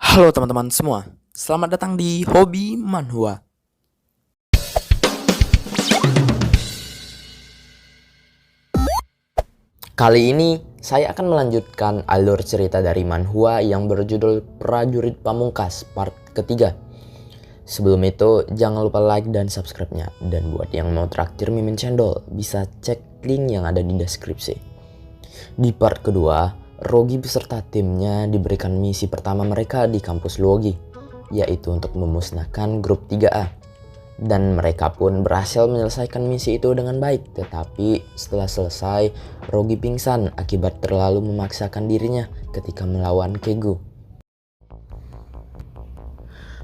Halo teman-teman semua, selamat datang di Hobi Manhwa. Kali ini saya akan melanjutkan alur cerita dari manhwa yang berjudul Prajurit Pamungkas part ketiga. Sebelum itu jangan lupa like dan subscribe-nya. Dan buat yang mau traktir Mimin Cendol bisa cek link yang ada di deskripsi. Di part kedua, Rogi beserta timnya diberikan misi pertama mereka di kampus Luogi, yaitu untuk memusnahkan grup 3A. Dan mereka pun berhasil menyelesaikan misi itu dengan baik. Tetapi setelah selesai, Rogi pingsan akibat terlalu memaksakan dirinya ketika melawan Kegu.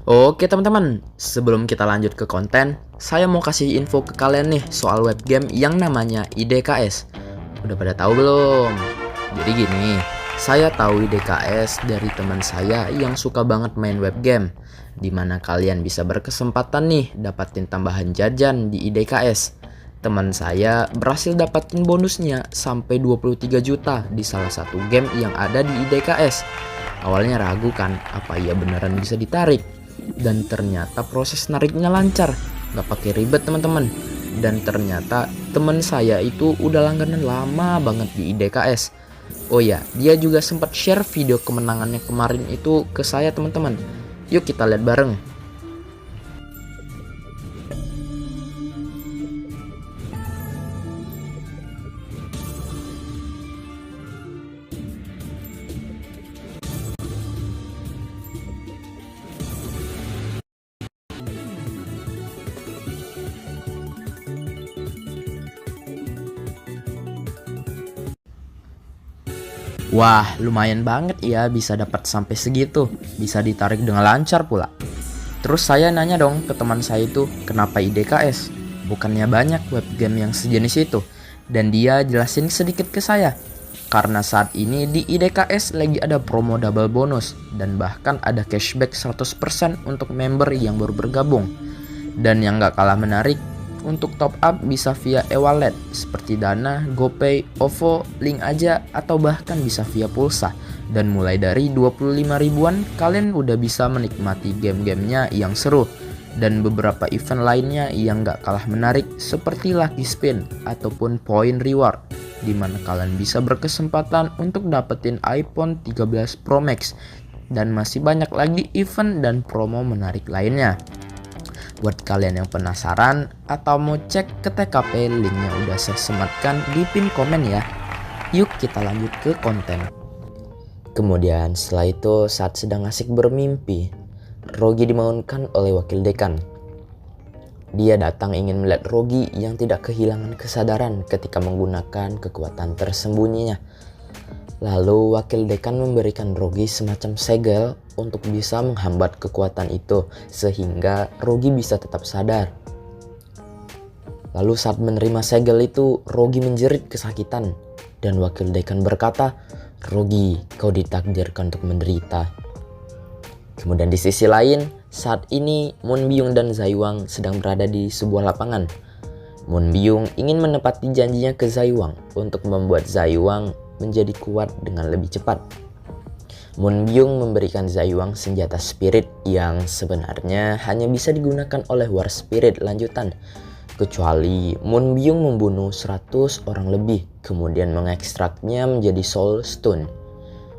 Oke teman-teman, sebelum kita lanjut ke konten, saya mau kasih info ke kalian nih soal webgame yang namanya IDKS. Udah pada tahu belum? Jadi gini, saya tahu IDKS dari teman saya yang suka banget main webgame, dimana kalian bisa berkesempatan nih dapatin tambahan jajan di IDKS. Teman saya berhasil dapatin bonusnya sampai 23 juta di salah satu game yang ada di IDKS. Awalnya ragu kan, apa ia beneran bisa ditarik? Dan ternyata proses nariknya lancar, nggak pakai ribet teman-teman. Dan ternyata teman saya itu udah langganan lama banget di IDKS. Oh ya, dia juga sempat share video kemenangannya kemarin itu ke saya teman-teman. Yuk kita lihat bareng. Wah, lumayan banget ya bisa dapat sampai segitu. Bisa ditarik dengan lancar pula. Terus saya nanya dong ke teman saya itu, kenapa IDKS? Bukannya banyak webgame yang sejenis itu. Dan dia jelasin sedikit ke saya. Karena saat ini di IDKS lagi ada promo double bonus. Dan bahkan ada cashback 100% untuk member yang baru bergabung. Dan yang gak kalah menarik, untuk top up bisa via e-wallet seperti Dana, GoPay, OVO, Link Aja, atau bahkan bisa via pulsa. Dan mulai dari 25 ribuan kalian udah bisa menikmati game-gamenya yang seru. Dan beberapa event lainnya yang gak kalah menarik seperti Lucky Spin ataupun Point Reward, dimana kalian bisa berkesempatan untuk dapetin iPhone 13 Pro Max. Dan masih banyak lagi event dan promo menarik lainnya. Buat kalian yang penasaran atau mau cek ke TKP, linknya udah saya sematkan di pin komen ya. Yuk kita lanjut ke konten. Kemudian setelah itu saat sedang asik bermimpi, Rogi dibangunkan oleh wakil dekan. Dia datang ingin melihat Rogi yang tidak kehilangan kesadaran ketika menggunakan kekuatan tersembunyinya. Lalu wakil dekan memberikan Rogi semacam segel untuk bisa menghambat kekuatan itu sehingga Rogi bisa tetap sadar. Lalu saat menerima segel itu, Rogi menjerit kesakitan dan wakil dekan berkata, "Rogi, kau ditakdirkan untuk menderita." Kemudian di sisi lain, saat ini Moon Byung dan Zaiwang sedang berada di sebuah lapangan. Moon Byung ingin menepati janjinya ke Zaiwang untuk membuat Zaiwang menjadi kuat dengan lebih cepat. Moon Byung memberikan Zaiwang senjata spirit yang sebenarnya hanya bisa digunakan oleh War Spirit lanjutan. Kecuali Moon Byung membunuh 100 orang lebih, kemudian mengekstraknya menjadi Soul Stone.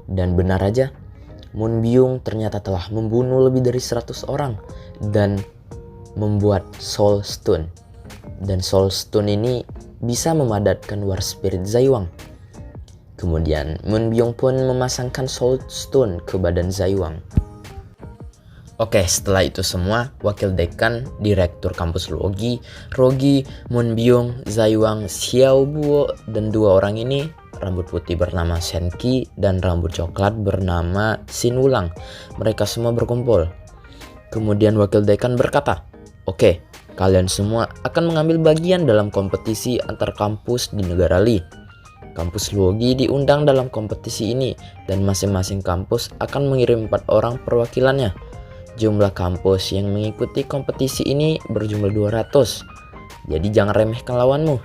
Dan benar aja, Moon Byung ternyata telah membunuh lebih dari 100 orang dan membuat Soul Stone. Dan Soul Stone ini bisa memadatkan War Spirit Zaiwang. Kemudian Moon Byung pun memasangkan Soul Stone ke badan Zaiwang. Oke, setelah itu semua, wakil dekan, direktur kampus Luogi, Rogi, Moon Byung, Zaiwang, Xiao Buo, dan dua orang ini, rambut putih bernama Shenki dan rambut coklat bernama Xin Wulang. Mereka semua berkumpul. Kemudian wakil dekan berkata, "Oke, kalian semua akan mengambil bagian dalam kompetisi antar kampus di negara Li. Kampus Luogi diundang dalam kompetisi ini dan masing-masing kampus akan mengirim 4 orang perwakilannya. Jumlah kampus yang mengikuti kompetisi ini berjumlah 200. Jadi jangan remehkan lawanmu."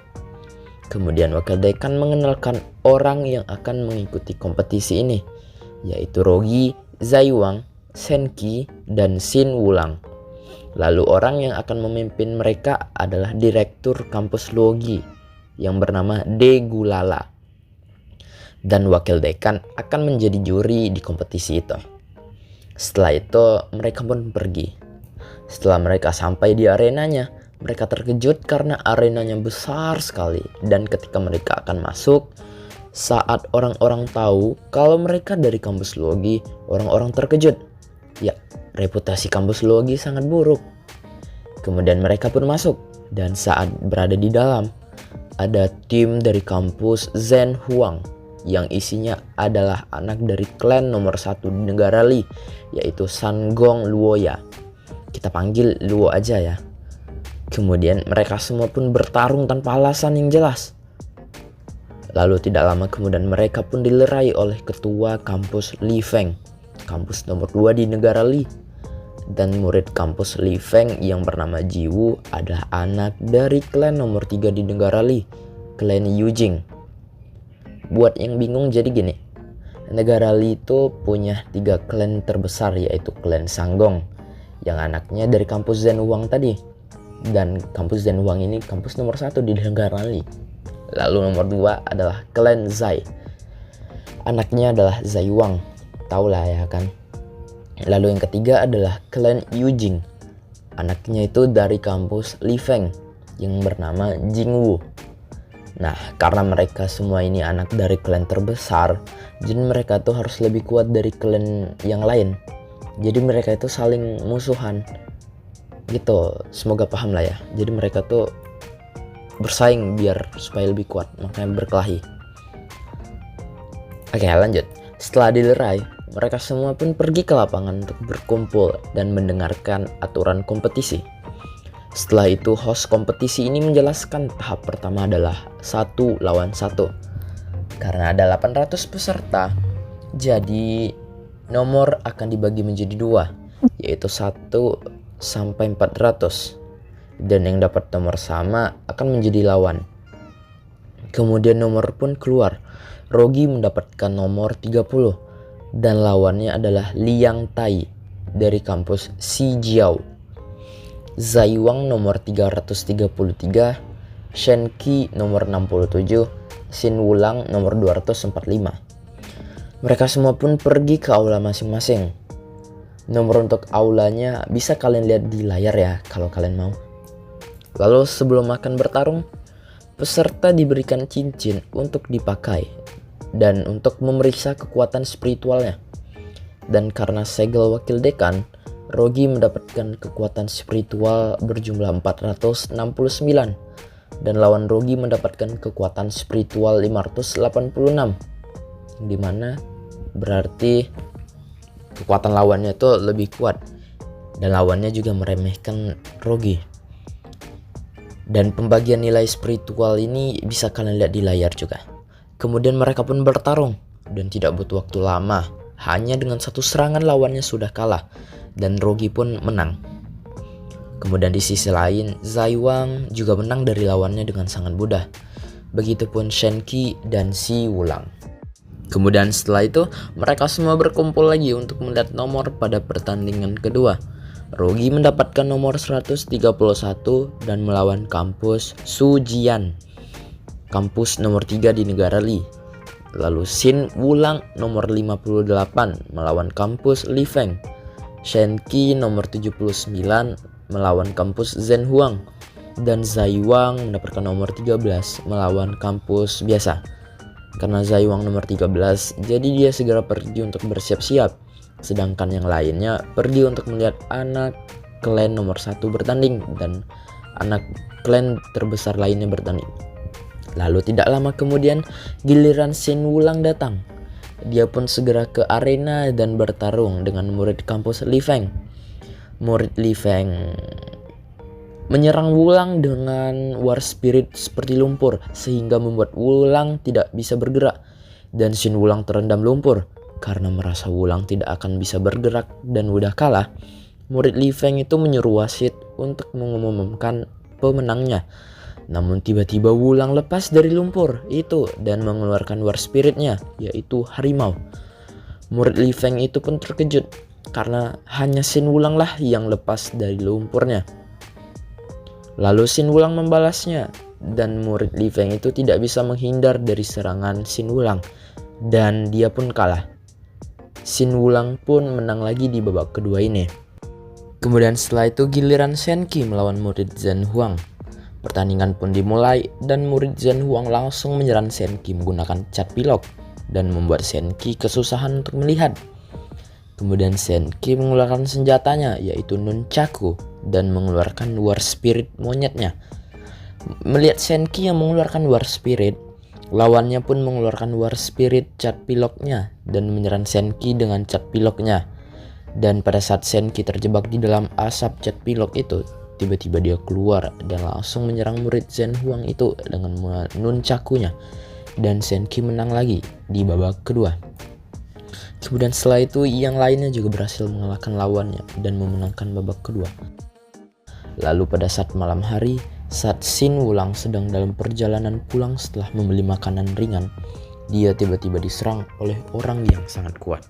Kemudian wakil dekan mengenalkan orang yang akan mengikuti kompetisi ini, yaitu Rogi, Zaiwang, Shenki, dan Shin Wulang. Lalu orang yang akan memimpin mereka adalah direktur kampus Luogi yang bernama De Gulala. Dan wakil dekan akan menjadi juri di kompetisi itu. Setelah itu mereka pun pergi. Setelah mereka sampai di arenanya, mereka terkejut karena arenanya besar sekali. Dan ketika mereka akan masuk, saat orang-orang tahu kalau mereka dari kampus Luogi, orang-orang terkejut. Ya, reputasi kampus Luogi sangat buruk. Kemudian mereka pun masuk, dan saat berada di dalam, ada tim dari kampus Zhenhuang yang isinya adalah anak dari klan nomor 1 di negara Li, yaitu Sangong Luoya. Kita panggil Luo aja ya. Kemudian mereka semua pun bertarung tanpa alasan yang jelas. Lalu tidak lama kemudian mereka pun dilerai oleh ketua kampus Li Feng, kampus nomor 2 di negara Li. Dan murid kampus Li Feng yang bernama Jiwu adalah anak dari klan nomor 3 di negara Li, klan Yujing. Buat yang bingung jadi gini, negara Li itu punya 3 klan terbesar, yaitu klan Sanggong yang anaknya dari kampus Zhenhuang tadi. Dan kampus Zhenhuang ini kampus nomor 1 di negara Li. Lalu nomor 2 adalah klan Zai, anaknya adalah Zai Wang, tau lah ya kan. Lalu yang ketiga adalah klan Yujing, anaknya itu dari kampus Li Feng yang bernama Jingwu. Nah, karena mereka semua ini anak dari klan terbesar, jadi mereka tuh harus lebih kuat dari klan yang lain. Jadi mereka itu saling musuhan gitu, semoga paham lah ya. Jadi mereka tuh bersaing biar supaya lebih kuat, makanya berkelahi. Oke, lanjut. Setelah dilerai, mereka semua pun pergi ke lapangan untuk berkumpul dan mendengarkan aturan kompetisi. Setelah itu host kompetisi ini menjelaskan tahap pertama adalah 1 lawan 1. Karena ada 800 peserta, jadi nomor akan dibagi menjadi 2, yaitu 1 sampai 400. Dan yang dapat nomor sama akan menjadi lawan. Kemudian nomor pun keluar. Rogi mendapatkan nomor 30 dan lawannya adalah Liang Tai dari kampus Xijiao. Zai Wang nomor 333, Shenki nomor 67, Shin Wulang nomor 245. Mereka semua pun pergi ke aula masing-masing. Nomor untuk aulanya bisa kalian lihat di layar ya kalau kalian mau. Lalu sebelum akan bertarung, peserta diberikan cincin untuk dipakai dan untuk memeriksa kekuatan spiritualnya. Dan karena segel wakil dekan, Rogi mendapatkan kekuatan spiritual berjumlah 469 dan lawan Rogi mendapatkan kekuatan spiritual 586, dimana berarti kekuatan lawannya itu lebih kuat dan lawannya juga meremehkan Rogi. Dan pembagian nilai spiritual ini bisa kalian lihat di layar juga. Kemudian mereka pun bertarung dan tidak butuh waktu lama, hanya dengan 1 serangan lawannya sudah kalah dan Rogi pun menang. Kemudian di sisi lain, Zai Wang juga menang dari lawannya dengan sangat mudah. Begitupun Shenki dan Xi Wulang. Kemudian setelah itu, mereka semua berkumpul lagi untuk melihat nomor pada pertandingan kedua. Rogi mendapatkan nomor 131 dan melawan kampus Sujian, kampus nomor 3 di negara Li. Lalu Shin Wulang nomor 58 melawan kampus Li Feng. Shenki nomor 79 melawan kampus Zhenhuang. Dan Zai Wang mendapatkan nomor 13 melawan kampus biasa. Karena Zai Wang nomor 13, jadi dia segera pergi untuk bersiap-siap. Sedangkan yang lainnya pergi untuk melihat anak klan nomor 1 bertanding dan anak klan terbesar lainnya bertanding. Lalu tidak lama kemudian giliran Shin Wulang datang. Dia pun segera ke arena dan bertarung dengan murid kampus Li Feng. Murid Li Feng menyerang Wulang dengan war spirit seperti lumpur sehingga membuat Wulang tidak bisa bergerak. Dan Shin Wulang terendam lumpur. Karena merasa Wulang tidak akan bisa bergerak dan udah kalah, murid Li Feng itu menyuruh wasit untuk mengumumkan pemenangnya. Namun tiba-tiba Wulang lepas dari lumpur itu dan mengeluarkan war spiritnya, yaitu harimau. Murid Li Feng itu pun terkejut karena hanya Shin Wulang lah yang lepas dari lumpurnya. Lalu Shin Wulang membalasnya, dan murid Li Feng itu tidak bisa menghindar dari serangan Shin Wulang, dan dia pun kalah. Shin Wulang pun menang lagi di babak kedua ini. Kemudian setelah itu giliran Shen Qi melawan murid Zhen Huang. Pertandingan pun dimulai dan murid Zhen Huang langsung menyerang Shen Qi menggunakan cat pilok dan membuat Shen Qi kesusahan untuk melihat. Kemudian Shen Qi mengeluarkan senjatanya yaitu nunchaku dan mengeluarkan war spirit monyetnya. Melihat Shen Qi yang mengeluarkan war spirit, lawannya pun mengeluarkan war spirit cat piloknya dan menyerang Shen Qi dengan cat piloknya. Dan pada saat Shen Qi terjebak di dalam asap cat pilok itu, tiba-tiba dia keluar dan langsung menyerang murid Zhen Huang itu dengan nunchakunya. Dan Shen Qi menang lagi di babak kedua. Kemudian setelah itu yang lainnya juga berhasil mengalahkan lawannya dan memenangkan babak kedua. Lalu pada saat malam hari, saat Shin Wulang sedang dalam perjalanan pulang setelah membeli makanan ringan, dia tiba-tiba diserang oleh orang yang sangat kuat.